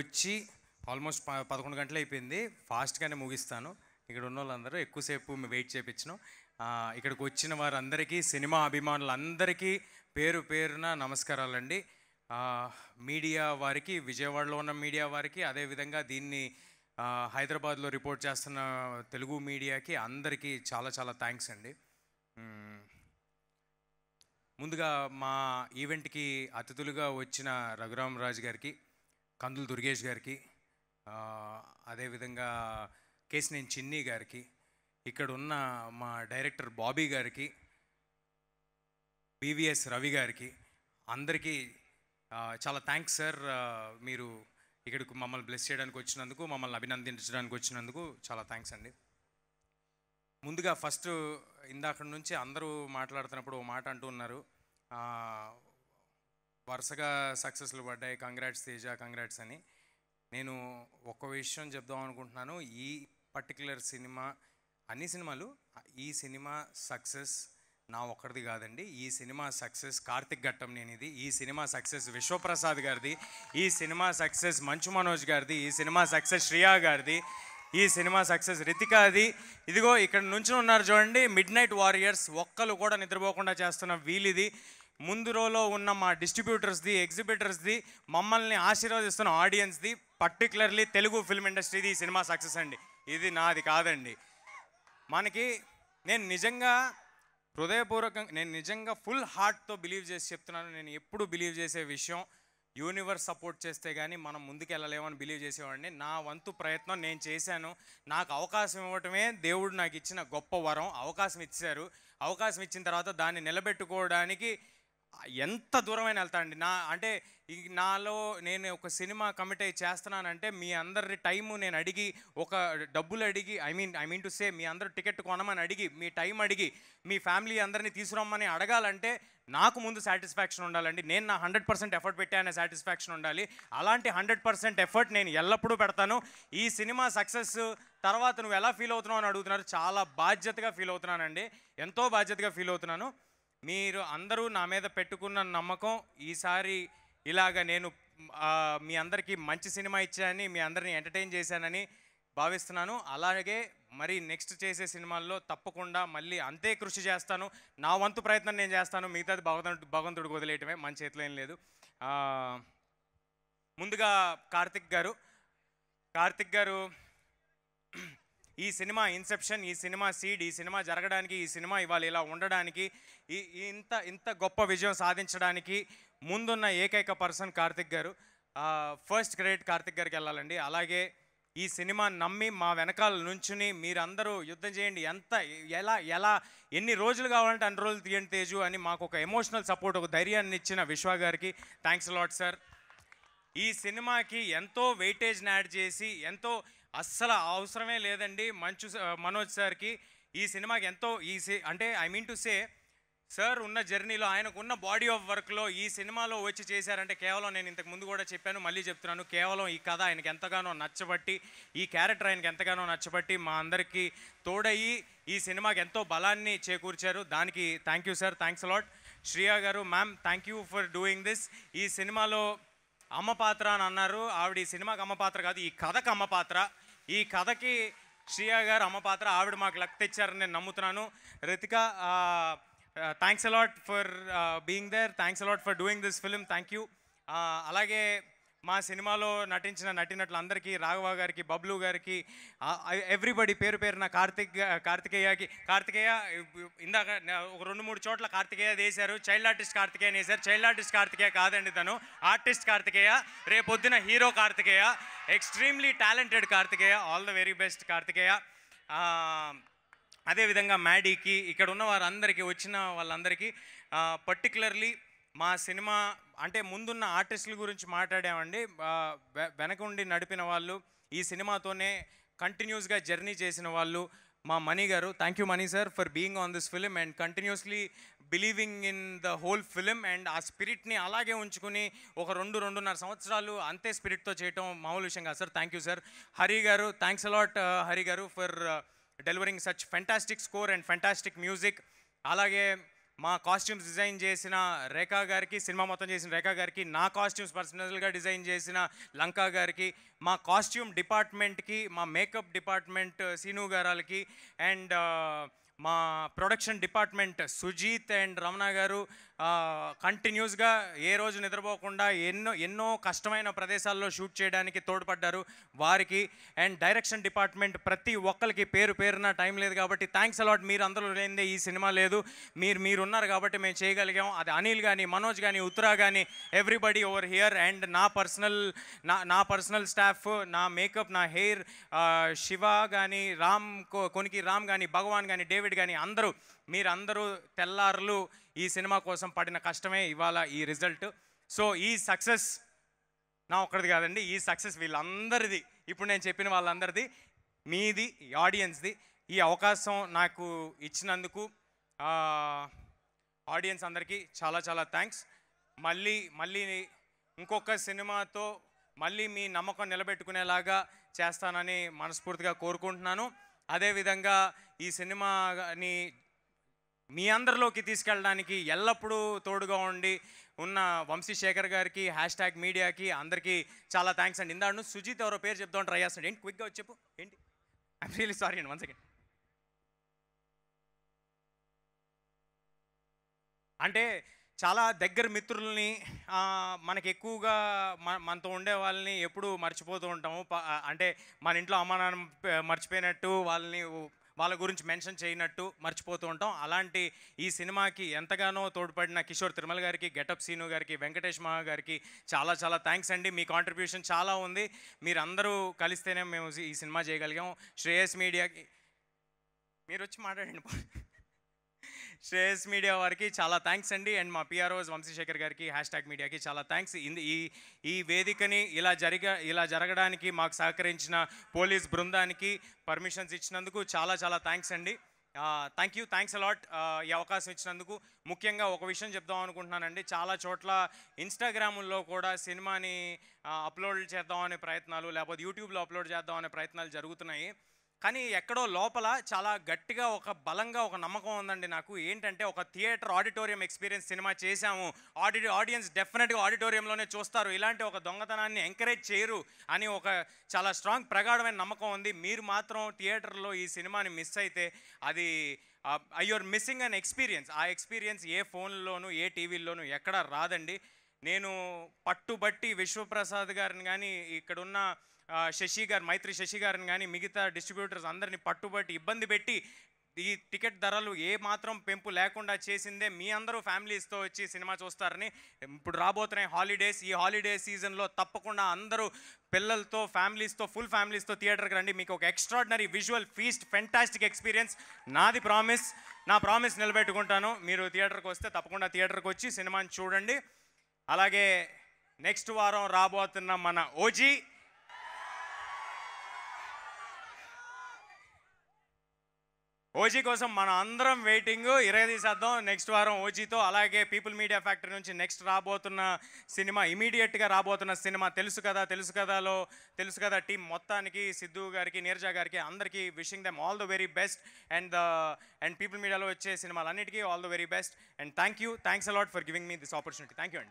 వచ్చి ఆల్మోస్ట్ 11 గంటలు అయిపోయింది. ఫాస్ట్గానే ముగిస్తాను. ఇక్కడ ఉన్న వాళ్ళందరూ ఎక్కువసేపు వెయిట్ చేయించను. ఇక్కడికి వచ్చిన వారందరికీ, సినిమా అభిమానులందరికీ పేరు పేరున నమస్కారాలండి. మీడియా వారికి, విజయవాడలో ఉన్న మీడియా వారికి, అదేవిధంగా దీన్ని హైదరాబాద్లో రిపోర్ట్ చేస్తున్న తెలుగు మీడియాకి అందరికీ చాలా చాలా థ్యాంక్స్ అండి. ముందుగా మా ఈవెంట్కి అతిథులుగా వచ్చిన రఘురామరాజు గారికి, కందులు దుర్గేష్ గారికి, అదేవిధంగా కేసినేని చిన్ని గారికి, ఇక్కడ ఉన్న మా డైరెక్టర్ బాబీ గారికి, బీవీఎస్ రవి గారికి, అందరికీ చాలా థ్యాంక్స్ సార్. మీరు ఇక్కడికి మమ్మల్ని బ్లెస్ చేయడానికి వచ్చినందుకు, మమ్మల్ని అభినందించడానికి వచ్చినందుకు చాలా థ్యాంక్స్ అండి. ముందుగా ఫస్ట్ ఇందాక నుంచి అందరూ మాట్లాడుతున్నప్పుడు ఓ మాట అంటూ ఉన్నారు, వరుసగా సక్సెస్లు పడ్డాయి, కంగ్రాట్స్ తేజ, కంగ్రాట్స్ అని. నేను ఒక విషయం చెప్దాం అనుకుంటున్నాను. ఈ పర్టికులర్ సినిమా, అన్ని సినిమాలు, ఈ సినిమా సక్సెస్ నా ఒక్కడిది కాదండి. ఈ సినిమా సక్సెస్ కార్తిక్ ఘట్టంనేనిది, ఈ సినిమా సక్సెస్ విశ్వప్రసాద్ గారిది, ఈ సినిమా సక్సెస్ మంచు మనోజ్ గారిది, ఈ సినిమా సక్సెస్ శ్రియా గారిది, ఈ సినిమా సక్సెస్ రితికాది. ఇదిగో ఇక్కడ నుంచి ఉన్నారు చూడండి, మిడ్ నైట్ వారియర్స్, ఒక్కరు కూడా నిద్రపోకుండా చేస్తున్న వీలిది, ముందు రోలో ఉన్న మా డిస్ట్రిబ్యూటర్స్ది, ఎగ్జిబిటర్స్ది, మమ్మల్ని ఆశీర్వదిస్తున్న ఆడియన్స్ది, పర్టికులర్లీ తెలుగు ఫిల్మ్ ఇండస్ట్రీది ఈ సినిమా సక్సెస్ అండి. ఇది నాది కాదండి. మనకి నేను నిజంగా హృదయపూర్వకంగా, నేను నిజంగా ఫుల్ హార్ట్తో బిలీవ్ చేసి చెప్తున్నాను. నేను ఎప్పుడు బిలీవ్ చేసే విషయం, యూనివర్స్ సపోర్ట్ చేస్తే కానీ మనం ముందుకు వెళ్ళలేమని బిలీవ్ చేసేవాడిని. నా వంతు ప్రయత్నం నేను చేశాను. నాకు అవకాశం ఇవ్వటమే దేవుడు నాకు ఇచ్చిన గొప్ప వరం. అవకాశం ఇచ్చారు. అవకాశం ఇచ్చిన తర్వాత దాన్ని నిలబెట్టుకోవడానికి ఎంత దూరమైన వెళ్తానండి. నాలో నేను ఒక సినిమా కమిట్ అయ్యి చేస్తున్నానంటే మీ అందరి టైము నేను అడిగి, ఒక డబ్బులు అడిగి, ఐ మీన్ టు సే, మీ అందరూ టికెట్ కొనమని అడిగి, మీ టైం అడిగి, మీ ఫ్యామిలీ అందరినీ తీసుకురమ్మని అడగాలంటే నాకు ముందు సాటిస్ఫాక్షన్ ఉండాలండి. నేను నా 100% ఎఫర్ట్ పెట్టానే సాటిస్ఫాక్షన్ ఉండాలి. అలాంటి 100% ఎఫర్ట్ నేను ఎల్లప్పుడూ పెడతాను. ఈ సినిమా సక్సెస్ తర్వాత నువ్వు ఎలా ఫీల్ అవుతున్నావు అని అడుగుతున్నారు. చాలా బాధ్యతగా ఫీల్ అవుతున్నానండి, ఎంతో బాధ్యతగా ఫీల్ అవుతున్నాను. మీరు అందరూ నా మీద పెట్టుకున్న నమ్మకం, ఈసారి ఇలాగ నేను మీ అందరికీ మంచి సినిమా ఇచ్చానని, మీ అందరినీ ఎంటర్టైన్ చేశానని భావిస్తున్నాను. అలాగే మరి నెక్స్ట్ చేసే సినిమాల్లో తప్పకుండా మళ్ళీ అంతే కృషి చేస్తాను. నా వంతు ప్రయత్నం నేను చేస్తాను. మిగతాది భగవంతుడికి వదిలేయటమే, మన చేతిలో ఏం లేదు. ముందుగా కార్తిక్ గారు ఈ సినిమా ఇన్సెప్షన్, ఈ సినిమా సీడ్, ఈ సినిమా జరగడానికి, ఈ సినిమా ఇవాళ ఇలా ఉండడానికి, ఇంత గొప్ప విజయం సాధించడానికి ముందున్న ఏకైక పర్సన్ కార్తిక్ గారు. ఫస్ట్ క్రెడిట్ కార్తిక్ గారికి వెళ్ళాలండి. అలాగే ఈ సినిమా నమ్మి మా వెనకాల నుంచుని మీరందరూ యుద్ధం చేయండి, ఎలా ఎన్ని రోజులు కావాలంటే అన్ని రోజులు తీయండి తేజు అని మాకు ఒక ఎమోషనల్ సపోర్ట్, ఒక ధైర్యాన్ని ఇచ్చిన విశ్వ గారికి థ్యాంక్స్ లాట్ సార్. ఈ సినిమాకి ఎంతో వెయిటేజ్ని యాడ్ చేసి, ఎంతో అస్సలు అవసరమే లేదండి మనోజ్ సార్కి ఈ సినిమాకి ఎంతో అంటే I mean to say, sir ఉన్న జర్నీలో, ఆయనకున్న బాడీ ఆఫ్ వర్క్లో ఈ సినిమాలో వచ్చి చేశారంటే కేవలం, నేను ఇంతకు ముందు కూడా చెప్పాను, మళ్ళీ చెప్తున్నాను, కేవలం ఈ కథ ఆయనకి ఎంతగానో నచ్చబట్టి, ఈ క్యారెక్టర్ ఆయనకి ఎంతగానో నచ్చబట్టి మా అందరికీ తోడయ్యి ఈ సినిమాకి ఎంతో బలాన్ని చేకూర్చారు. దానికి thank you sir, thanks a lot. Shriya గారు, ma'am, thank you for doing this. ఈ సినిమాలో అమ్మ పాత్ర అని అన్నారు. ఆవిడ ఈ సినిమాకి అమ్మ పాత్ర కాదు, ఈ కథకు అమ్మ పాత్ర. ఈ కథకి శ్రియా గారు అమ్మ పాత్ర. ఆవిడ మాకు లక్ తెచ్చారని నేను నమ్ముతున్నాను. Ritika, thanks a lot for being there, thanks a lot for doing this film, thank you. అలాగే మా సినిమాలో నటించిన నటినట్లందరికీ, రాఘవ గారికి, బబ్లు గారికి, ఎవ్రీబడి పేరు పేరున, కార్తికేయ ఇందాక ఒక 2-3 చోట్ల కార్తికేయ వేశారు. చైల్డ్ ఆర్టిస్ట్ కార్తికేయ వేశారు. చైల్డ్ ఆర్టిస్ట్ కార్తికేయ కాదండి, తను ఆర్టిస్ట్ కార్తికేయ. రేపొద్దున hero Karthikeya, extremely talented Karthikeya. All the very best Karthikeya. అదేవిధంగా మ్యాడీకి, ఇక్కడ ఉన్న వారందరికీ, వచ్చిన వాళ్ళందరికీ, పర్టికులర్లీ మా సినిమా అంటే ముందున్న ఆర్టిస్టుల గురించి మాట్లాడామండి. వెనక ఉండి నడిపిన వాళ్ళు, ఈ సినిమాతోనే కంటిన్యూస్గా జర్నీ చేసిన వాళ్ళు, మా మనీ గారు. Thank you money sir for being on this film and continuously believing in the whole film and ఆ స్పిరిట్ని అలాగే ఉంచుకుని ఒక 2-2.5 సంవత్సరాలు అంతే స్పిరిట్తో చేయటం మామూలు విషయం కాదు sir. Thank you sir. Hari గారు, థ్యాంక్స్ అలాట్ హరి గారు for delivering such fantastic score and fantastic music. అలాగే మా కాస్ట్యూమ్స్ డిజైన్ చేసిన రేఖా గారికి, సినిమా మొత్తం చేసిన రేఖా గారికి, నా కాస్ట్యూమ్స్ పర్సనల్గా డిజైన్ చేసిన లంకా గారికి, మా కాస్ట్యూమ్ డిపార్ట్మెంట్కి, మా మేకప్ డిపార్ట్మెంట్ సీను గారాలకి, అండ్ మా production department Sujeeth and Ramana garu కంటిన్యూస్గా ఏ రోజు నిద్రపోకుండా ఎన్నో కష్టమైన ప్రదేశాల్లో షూట్ చేయడానికి తోడ్పడ్డారు వారికి. అండ్ డైరెక్షన్ డిపార్ట్మెంట్ ప్రతి ఒక్కరికి పేరు పేరున టైం లేదు కాబట్టి థ్యాంక్స్ అలాట్. మీరు అందరూ లేనిదే ఈ సినిమా లేదు, మీరున్నారు కాబట్టి మేము చేయగలిగాం. అది అనిల్ కానీ, మనోజ్ కానీ, ఉత్తరా కానీ, ఎవ్రీబడి ఓవర్ హియర్. అండ్ నా పర్సనల్ స్టాఫ్, నా మేకప్, నా హెయిర్, శివ కానీ, కొనికి రామ్ కానీ, భగవాన్ కానీ, డేవిడ్ కానీ, మీరందరూ తెల్లారులు ఈ సినిమా కోసం పడిన కష్టమే ఇవాళ ఈ రిజల్ట్. సో ఈ సక్సెస్ నా ఒక్కడిది కాదండి, ఈ సక్సెస్ వీళ్ళందరిది, ఇప్పుడు నేను చెప్పిన వాళ్ళందరిది, మీది, ఆడియన్స్ది. ఈ అవకాశం నాకు ఇచ్చినందుకు ఆడియన్స్ అందరికీ చాలా చాలా థ్యాంక్స్. మళ్ళీ ఇంకొక సినిమాతో మళ్ళీ మీ నమ్మకం నిలబెట్టుకునేలాగా చేస్తానని మనస్ఫూర్తిగా కోరుకుంటున్నాను. అదేవిధంగా ఈ సినిమాని మీ అందరిలోకి తీసుకెళ్ళడానికి ఎల్లప్పుడూ తోడుగా ఉన్న వంశీశేఖర్ గారికి, #మీడియాకి అందరికీ చాలా థ్యాంక్స్ అండి. ఇందాడు సుజిత్ ఎవరో పేరు చెప్తామని ట్రై చేస్తాడు. ఏంటి క్విక్గా వచ్చి చెప్పు ఏంటి? ఐఎమ్ రియలీ సారీ అండి, 1 సెకండ్. అంటే చాలా దగ్గర మిత్రుల్ని, మనకి ఎక్కువగా మనతో ఉండే వాళ్ళని ఎప్పుడూ మర్చిపోతూ ఉంటాము. అంటే మన ఇంట్లో అమ్మా నాన్న మర్చిపోయినట్టు, వాళ్ళ గురించి మెన్షన్ చేయనట్టు మర్చిపోతూ ఉంటాం. అలాంటి ఈ సినిమాకి ఎంతగానో తోడ్పడిన కిషోర్ తిరుమల గారికి, గెటప్ సీను గారికి, వెంకటేష్ మహా గారికి చాలా చాలా థ్యాంక్స్ అండి. మీ కాంట్రిబ్యూషన్ చాలా ఉంది. మీరందరూ కలిస్తేనే మేము ఈ సినిమా చేయగలిగాం. శ్రేయస్ మీడియాకి మీరు వచ్చి మాట్లాడండి. శ్రేయస్ మీడియా వారికి చాలా థ్యాంక్స్ అండి. అండ్ మా పిఆర్ఓస్ వంశీశేఖర్ గారికి, #మీడియాకి చాలా థ్యాంక్స్. ఈ వేదికని ఇలా జరగడానికి మాకు సహకరించిన పోలీస్ బృందానికి పర్మిషన్స్ ఇచ్చినందుకు చాలా చాలా థ్యాంక్స్ అండి. థ్యాంక్స్ అలాట్ ఈ అవకాశం ఇచ్చినందుకు. ముఖ్యంగా ఒక విషయం చెప్దాం అనుకుంటున్నానండి. చాలా చోట్ల ఇన్స్టాగ్రాముల్లో కూడా సినిమాని అప్లోడ్ చేద్దామనే ప్రయత్నాలు, లేకపోతే యూట్యూబ్లో అప్లోడ్ చేద్దామనే ప్రయత్నాలు జరుగుతున్నాయి. కానీ ఎక్కడో లోపల చాలా గట్టిగా బలంగా ఒక నమ్మకం ఉందండి నాకు. ఏంటంటే ఒక థియేటర్ ఆడిటోరియం ఎక్స్పీరియన్స్ సినిమా చేశాము, ఆడియన్స్ డెఫినెట్గా ఆడిటోరియంలోనే చూస్తారు, ఇలాంటి ఒక దొంగతనాన్ని ఎంకరేజ్ చేయరు అని ఒక చాలా స్ట్రాంగ్ ప్రగాఢమైన నమ్మకం ఉంది. మీరు మాత్రం థియేటర్లో ఈ సినిమాని మిస్ అయితే అది యూఆర్ మిస్సింగ్ అన్ ఎక్స్పీరియన్స్. ఆ ఎక్స్పీరియన్స్ ఏ ఫోన్లోనూ, ఏ టీవీల్లోనూ ఎక్కడా రాదండి. నేను పట్టుబట్టి విశ్వప్రసాద్ గారిని కానీ, ఇక్కడున్న మైత్రి శశి గారిని కానీ, మిగతా డిస్ట్రిబ్యూటర్స్ అందరినీ పట్టుబట్టి ఇబ్బంది పెట్టి ఈ టికెట్ ధరలు ఏ మాత్రం పెంపు లేకుండా చేసిందే మీ అందరూ ఫ్యామిలీస్తో వచ్చి సినిమా చూస్తారని. ఇప్పుడు రాబోతున్నాయి హాలిడేస్. ఈ హాలిడే సీజన్లో తప్పకుండా అందరూ పిల్లలతో, ఫుల్ ఫ్యామిలీస్తో థియేటర్కి రండి. మీకు ఒక extraordinary visual feast, fantastic experience. నా ప్రామిస్ నిలబెట్టుకుంటాను. మీరు థియేటర్కి వస్తే తప్పకుండా థియేటర్కి వచ్చి సినిమాని చూడండి. అలాగే నెక్స్ట్ వారం రాబోతున్న మన ఓజీ కోసం మనం అందరం వెయిటింగ్. తీసేద్దాం నెక్స్ట్ వారం ఓజీతో. అలాగే పీపుల్ మీడియా ఫ్యాక్టరీ నుంచి నెక్స్ట్ రాబోతున్న సినిమా, ఇమీడియట్గా రాబోతున్న సినిమా తెలుసు కదా టీం మొత్తానికి, సిద్ధు గారికి, నీరజ గారికి అందరికీ wishing them all the very best. And people మీడియాలో వచ్చే సినిమాలన్నిటికీ all the very best. And thanks a lot for giving me this opportunity. Thank you అండి.